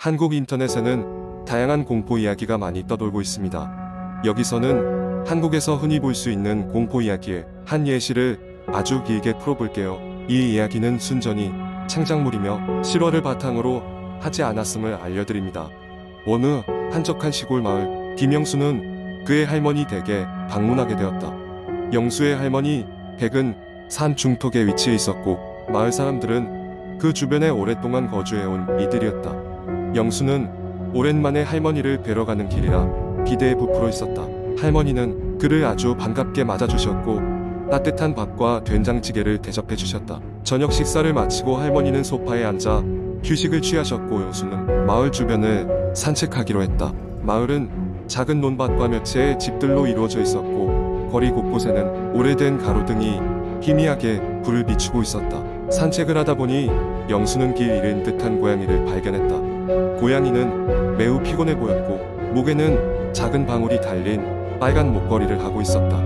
한국 인터넷에는 다양한 공포 이야기가 많이 떠돌고 있습니다. 여기서는 한국에서 흔히 볼 수 있는 공포 이야기의 한 예시를 아주 길게 풀어볼게요. 이 이야기는 순전히 창작물이며 실화를 바탕으로 하지 않았음을 알려드립니다. 어느 한적한 시골 마을, 김영수는 그의 할머니 댁에 방문하게 되었다. 영수의 할머니 댁은 산 중턱에 위치해 있었고 마을 사람들은 그 주변에 오랫동안 거주해온 이들이었다. 영수는 오랜만에 할머니를 뵈러 가는 길이라 기대에 부풀어 있었다. 할머니는 그를 아주 반갑게 맞아주셨고 따뜻한 밥과 된장찌개를 대접해 주셨다. 저녁 식사를 마치고 할머니는 소파에 앉아 휴식을 취하셨고 영수는 마을 주변을 산책하기로 했다. 마을은 작은 논밭과 몇 채의 집들로 이루어져 있었고 거리 곳곳에는 오래된 가로등이 희미하게 불을 비추고 있었다. 산책을 하다 보니 영수는 길 잃은 듯한 고양이를 발견했다. 고양이는 매우 피곤해 보였고 목에는 작은 방울이 달린 빨간 목걸이를 하고 있었다.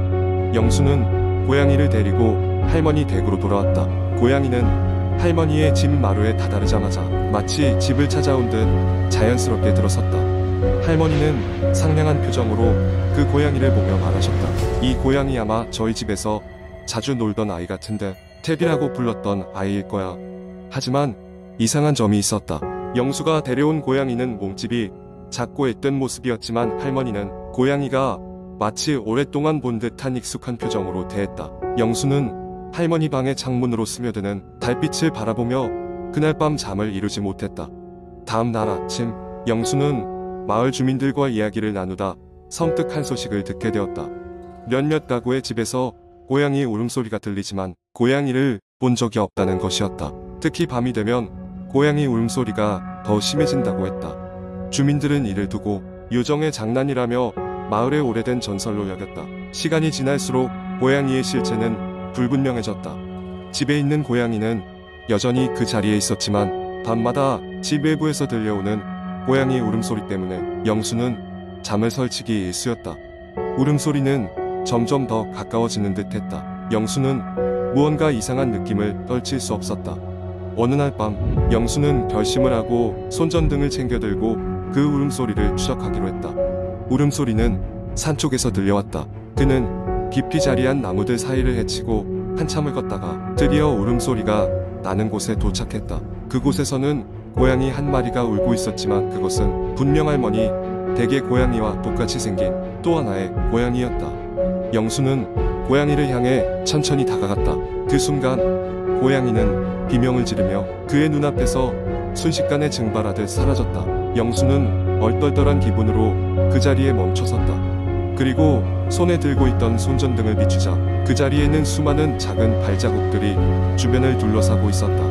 영수는 고양이를 데리고 할머니 댁으로 돌아왔다. 고양이는 할머니의 집 마루에 다다르자마자 마치 집을 찾아온 듯 자연스럽게 들어섰다. 할머니는 상냥한 표정으로 그 고양이를 보며 말하셨다. 이 고양이 아마 저희 집에서 자주 놀던 아이 같은데 탭이라고 불렀던 아이일 거야. 하지만 이상한 점이 있었다. 영수가 데려온 고양이는 몸집이 작고 애뜬 모습이었지만 할머니는 고양이가 마치 오랫동안 본 듯한 익숙한 표정으로 대했다. 영수는 할머니 방의 창문으로 스며드는 달빛을 바라보며 그날 밤 잠을 이루지 못했다. 다음 날 아침 영수는 마을 주민들과 이야기를 나누다 섬뜩한 소식을 듣게 되었다. 몇몇 가구의 집에서 고양이 울음소리가 들리지만 고양이를 본 적이 없다는 것이었다. 특히 밤이 되면 고양이 울음소리가 더 심해진다고 했다. 주민들은 이를 두고 요정의 장난이라며 마을의 오래된 전설로 여겼다. 시간이 지날수록 고양이의 실체는 불분명해졌다. 집에 있는 고양이는 여전히 그 자리에 있었지만 밤마다 집 외부에서 들려오는 고양이 울음소리 때문에 영수는 잠을 설치기 일쑤였다. 울음소리는 점점 더 가까워지는 듯했다. 영수는 무언가 이상한 느낌을 떨칠 수 없었다. 어느 날 밤 영수는 결심을 하고 손전등을 챙겨 들고 그 울음소리를 추적하기로 했다. 울음소리는 산 쪽에서 들려왔다. 그는 깊이 자리한 나무들 사이를 헤치고 한참을 걷다가 드디어 울음소리가 나는 곳에 도착했다. 그곳에서는 고양이 한 마리가 울고 있었지만 그것은 분명 할머니 댁의 고양이와 똑같이 생긴 또 하나의 고양이였다. 영수는 고양이를 향해 천천히 다가갔다. 그 순간 고양이는 비명을 지르며 그의 눈앞에서 순식간에 증발하듯 사라졌다. 영수는 얼떨떨한 기분으로 그 자리에 멈춰섰다. 그리고 손에 들고 있던 손전등을 비추자 그 자리에는 수많은 작은 발자국들이 주변을 둘러싸고 있었다.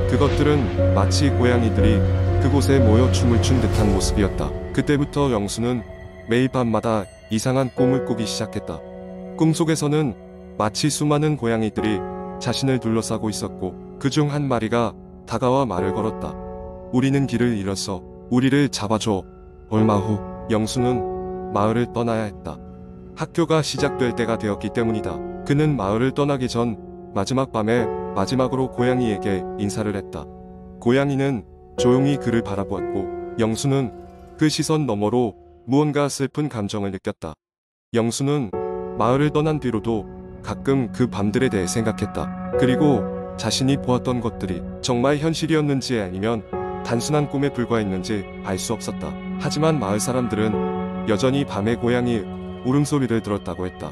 그것들은 마치 고양이들이 그곳에 모여 춤을 춘 듯한 모습이었다. 그때부터 영수는 매일 밤마다 이상한 꿈을 꾸기 시작했다. 꿈속에서는 마치 수많은 고양이들이 자신을 둘러싸고 있었고 그중 한 마리가 다가와 말을 걸었다. 우리는 길을 잃었어. 우리를 잡아줘. 얼마 후 영수는 마을을 떠나야 했다. 학교가 시작될 때가 되었기 때문이다. 그는 마을을 떠나기 전 마지막 밤에 마지막으로 고양이에게 인사를 했다. 고양이는 조용히 그를 바라보았고 영수는 그 시선 너머로 무언가 슬픈 감정을 느꼈다. 영수는 마을을 떠난 뒤로도 가끔 그 밤들에 대해 생각했다. 그리고 자신이 보았던 것들이 정말 현실이었는지 아니면 단순한 꿈에 불과했는지 알 수 없었다. 하지만 마을 사람들은 여전히 밤에 고양이 울음소리를 들었다고 했다.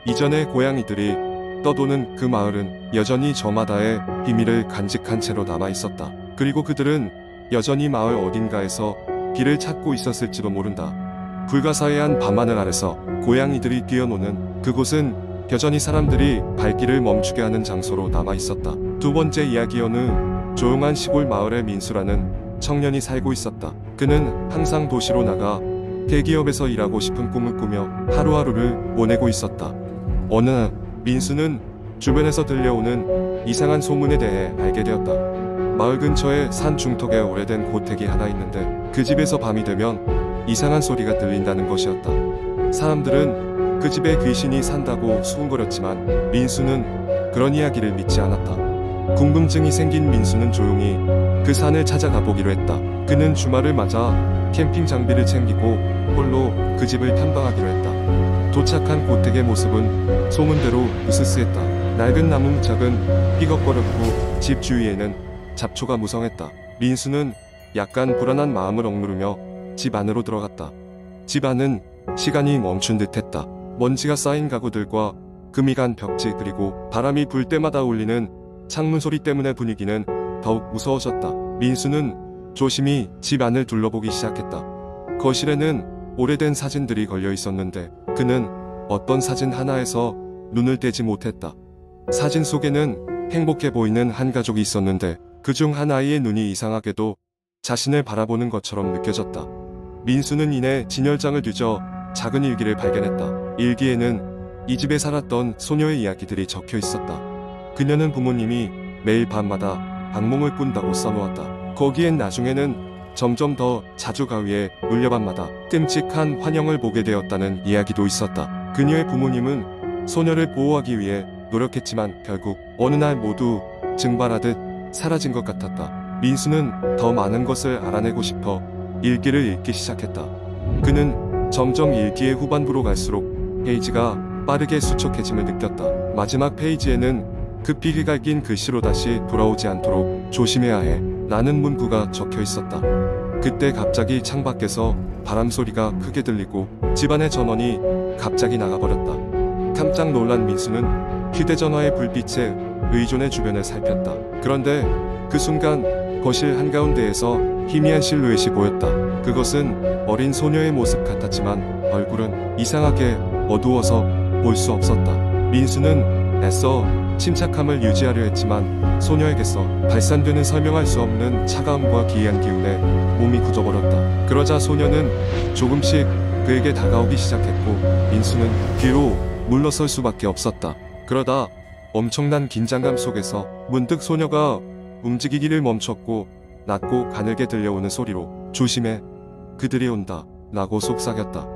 이전의 고양이들이 떠도는 그 마을은 여전히 저마다의 비밀을 간직한 채로 남아있었다. 그리고 그들은 여전히 마을 어딘가에서 길을 찾고 있었을지도 모른다. 불가사의한 밤하늘 아래서 고양이들이 뛰어노는 그곳은 여전히 사람들이 발길을 멈추게 하는 장소로 남아있었다. 두 번째 이야기. 어느 조용한 시골 마을에 민수라는 청년이 살고 있었다. 그는 항상 도시로 나가 대기업에서 일하고 싶은 꿈을 꾸며 하루하루를 보내고 있었다. 어느 날 민수는 주변에서 들려오는 이상한 소문에 대해 알게 되었다. 마을 근처에 산 중턱에 오래된 고택이 하나 있는데 그 집에서 밤이 되면 이상한 소리가 들린다는 것이었다. 사람들은 그 집에 귀신이 산다고 수군거렸지만 민수는 그런 이야기를 믿지 않았다. 궁금증이 생긴 민수는 조용히 그 그 산을 찾아가 보기로 했다. 그는 주말을 맞아 캠핑 장비를 챙기고 홀로 그 집을 탐방하기로 했다. 도착한 고택의 모습은 소문대로 으스스했다. 낡은 나무 무작은 삐걱거렸고 집 주위에는 잡초가 무성했다. 민수는 약간 불안한 마음을 억누르며 집 안으로 들어갔다. 집 안은 시간이 멈춘 듯했다. 먼지가 쌓인 가구들과 금이 간 벽지 그리고 바람이 불 때마다 울리는 창문 소리 때문에 분위기는 더욱 무서워졌다. 민수는 조심히 집 안을 둘러보기 시작했다. 거실에는 오래된 사진들이 걸려 있었는데 그는 어떤 사진 하나에서 눈을 떼지 못했다. 사진 속에는 행복해 보이는 한 가족이 있었는데 그중 한 아이의 눈이 이상하게도 자신을 바라보는 것처럼 느껴졌다. 민수는 이내 진열장을 뒤져 작은 일기를 발견했다. 일기에는 이 집에 살았던 소녀의 이야기들이 적혀 있었다. 그녀는 부모님이 매일 밤마다 악몽을 꾼다고 써놓았다. 거기엔 나중에는 점점 더 자주 가위에 눌려 밤마다 끔찍한 환영을 보게 되었다는 이야기도 있었다. 그녀의 부모님은 소녀를 보호하기 위해 노력했지만 결국 어느 날 모두 증발하듯 사라진 것 같았다. 민수는 더 많은 것을 알아내고 싶어 일기를 읽기 시작했다. 그는 점점 일기의 후반부로 갈수록 페이지가 빠르게 수척해짐을 느꼈다. 마지막 페이지에는 급히 휘갈긴 글씨로 다시 돌아오지 않도록 조심해야 해 라는 문구가 적혀 있었다. 그때 갑자기 창밖에서 바람 소리가 크게 들리고 집안의 전원이 갑자기 나가버렸다. 깜짝 놀란 민수는 휴대전화의 불빛에 의존해 주변을 살폈다. 그런데 그 순간 거실 한가운데에서 희미한 실루엣이 보였다. 그것은 어린 소녀의 모습 같았지만 얼굴은 이상하게 어두워서 볼 수 없었다. 민수는 애써 침착함을 유지하려 했지만 소녀에게서 발산되는 설명할 수 없는 차가움과 기이한 기운에 몸이 굳어버렸다. 그러자 소녀는 조금씩 그에게 다가오기 시작했고 민수는 뒤로 물러설 수밖에 없었다. 그러다 엄청난 긴장감 속에서 문득 소녀가 움직이기를 멈췄고 낮고 가늘게 들려오는 소리로 조심해 그들이 온다 라고 속삭였다.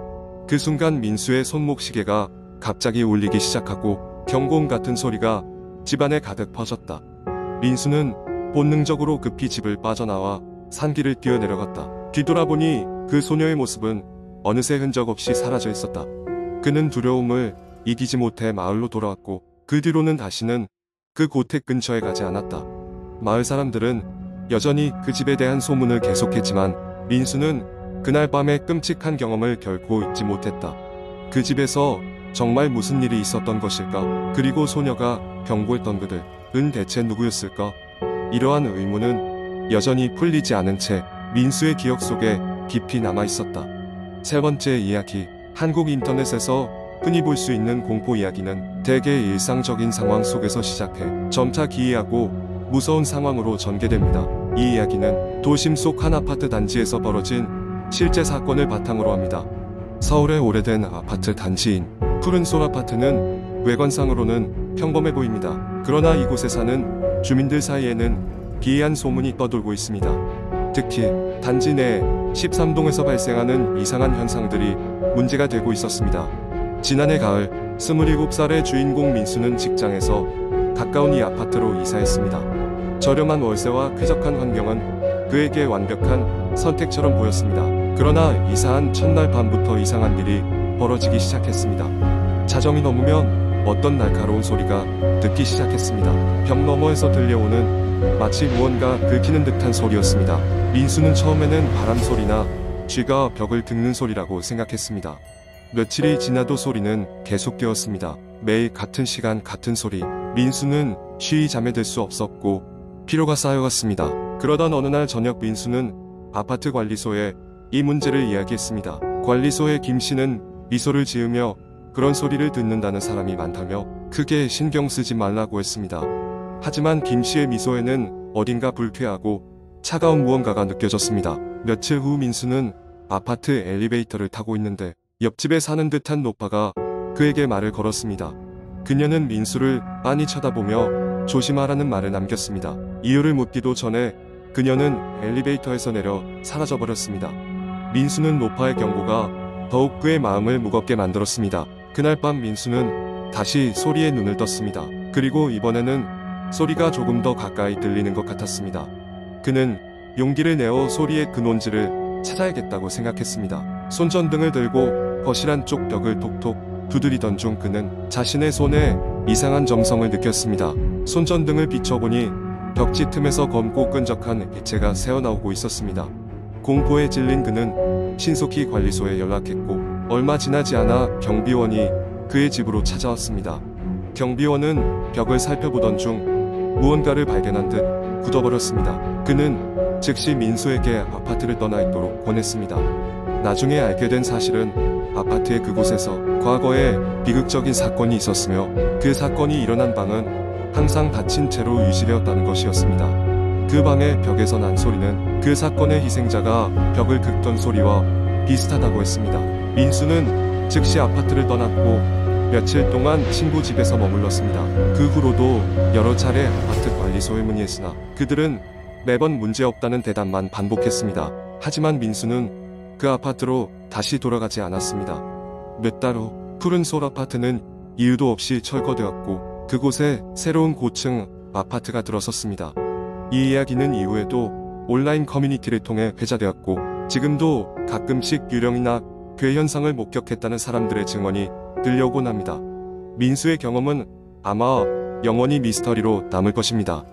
그 순간 민수의 손목시계가 갑자기 울리기 시작하고 경고음 같은 소리가 집안에 가득 퍼졌다. 민수는 본능적으로 급히 집을 빠져나와 산길을 뛰어내려갔다. 뒤돌아보니 그 소녀의 모습은 어느새 흔적 없이 사라져 있었다. 그는 두려움을 이기지 못해 마을로 돌아왔고 그 뒤로는 다시는 그 고택 근처에 가지 않았다. 마을 사람들은 여전히 그 집에 대한 소문을 계속했지만 민수는 그날 밤의 끔찍한 경험을 결코 잊지 못했다. 그 집에서 정말 무슨 일이 있었던 것일까? 그리고 소녀가 경고했던 그들은 대체 누구였을까? 이러한 의문은 여전히 풀리지 않은 채 민수의 기억 속에 깊이 남아 있었다. 세 번째 이야기. 한국 인터넷에서 흔히 볼 수 있는 공포 이야기는 대개 일상적인 상황 속에서 시작해 점차 기이하고 무서운 상황으로 전개됩니다. 이 이야기는 도심 속 한 아파트 단지에서 벌어진 실제 사건을 바탕으로 합니다. 서울의 오래된 아파트 단지인 푸른솔 아파트는 외관상으로는 평범해 보입니다. 그러나 이곳에 사는 주민들 사이에는 기이한 소문이 떠돌고 있습니다. 특히 단지 내 13동에서 발생하는 이상한 현상들이 문제가 되고 있었습니다. 지난해 가을 27살의 주인공 민수는 직장에서 가까운 이 아파트로 이사했습니다. 저렴한 월세와 쾌적한 환경은 그에게 완벽한 선택처럼 보였습니다. 그러나 이사한 첫날 밤부터 이상한 일이 벌어지기 시작했습니다. 자정이 넘으면 어떤 날카로운 소리가 듣기 시작했습니다. 벽 너머에서 들려오는 마치 무언가 긁히는 듯한 소리였습니다. 민수는 처음에는 바람 소리나 쥐가 벽을 긁는 소리라고 생각했습니다. 며칠이 지나도 소리는 계속되었습니다. 매일 같은 시간 같은 소리. 민수는 쉬이 잠에 들 수 없었고 피로가 쌓여갔습니다. 그러던 어느 날 저녁 민수는 아파트 관리소에 이 문제를 이야기했습니다. 관리소의 김 씨는 미소를 지으며 그런 소리를 듣는다는 사람이 많다며 크게 신경 쓰지 말라고 했습니다. 하지만 김 씨의 미소에는 어딘가 불쾌하고 차가운 무언가가 느껴졌습니다. 며칠 후 민수는 아파트 엘리베이터를 타고 있는데 옆집에 사는 듯한 노파가 그에게 말을 걸었습니다. 그녀는 민수를 빤히 쳐다보며 조심하라는 말을 남겼습니다. 이유를 묻기도 전에 그녀는 엘리베이터에서 내려 사라져버렸습니다. 민수는 노파의 경고가 더욱 그의 마음을 무겁게 만들었습니다. 그날 밤 민수는 다시 소리에 눈을 떴습니다. 그리고 이번에는 소리가 조금 더 가까이 들리는 것 같았습니다. 그는 용기를 내어 소리의 근원지를 찾아야겠다고 생각했습니다. 손전등을 들고 거실 한쪽 벽을 톡톡 두드리던 중 그는 자신의 손에 이상한 점성을 느꼈습니다. 손전등을 비춰보니 벽지 틈에서 검고 끈적한 액체가 새어나오고 있었습니다. 공포에 질린 그는 신속히 관리소에 연락했고 얼마 지나지 않아 경비원이 그의 집으로 찾아왔습니다. 경비원은 벽을 살펴보던 중 무언가를 발견한 듯 굳어버렸습니다. 그는 즉시 민수에게 아파트를 떠나 있도록 권했습니다. 나중에 알게 된 사실은 아파트의 그곳에서 과거에 비극적인 사건이 있었으며 그 사건이 일어난 방은 항상 닫힌 채로 유지되었다는 것이었습니다. 그 방의 벽에서 난 소리는 그 사건의 희생자가 벽을 긁던 소리와 비슷하다고 했습니다. 민수는 즉시 아파트를 떠났고 며칠 동안 친구 집에서 머물렀습니다. 그 후로도 여러 차례 아파트 관리소에 문의했으나 그들은 매번 문제없다는 대답만 반복했습니다. 하지만 민수는 그 아파트로 다시 돌아가지 않았습니다. 몇 달 후 푸른 솔 아파트는 이유도 없이 철거되었고 그곳에 새로운 고층 아파트가 들어섰습니다. 이 이야기는 이후에도 온라인 커뮤니티를 통해 회자되었고 지금도 가끔씩 유령이나 괴 현상을 목격했다는 사람들의 증언이 들려오곤 합니다. 민수의 경험은 아마 영원히 미스터리로 남을 것입니다.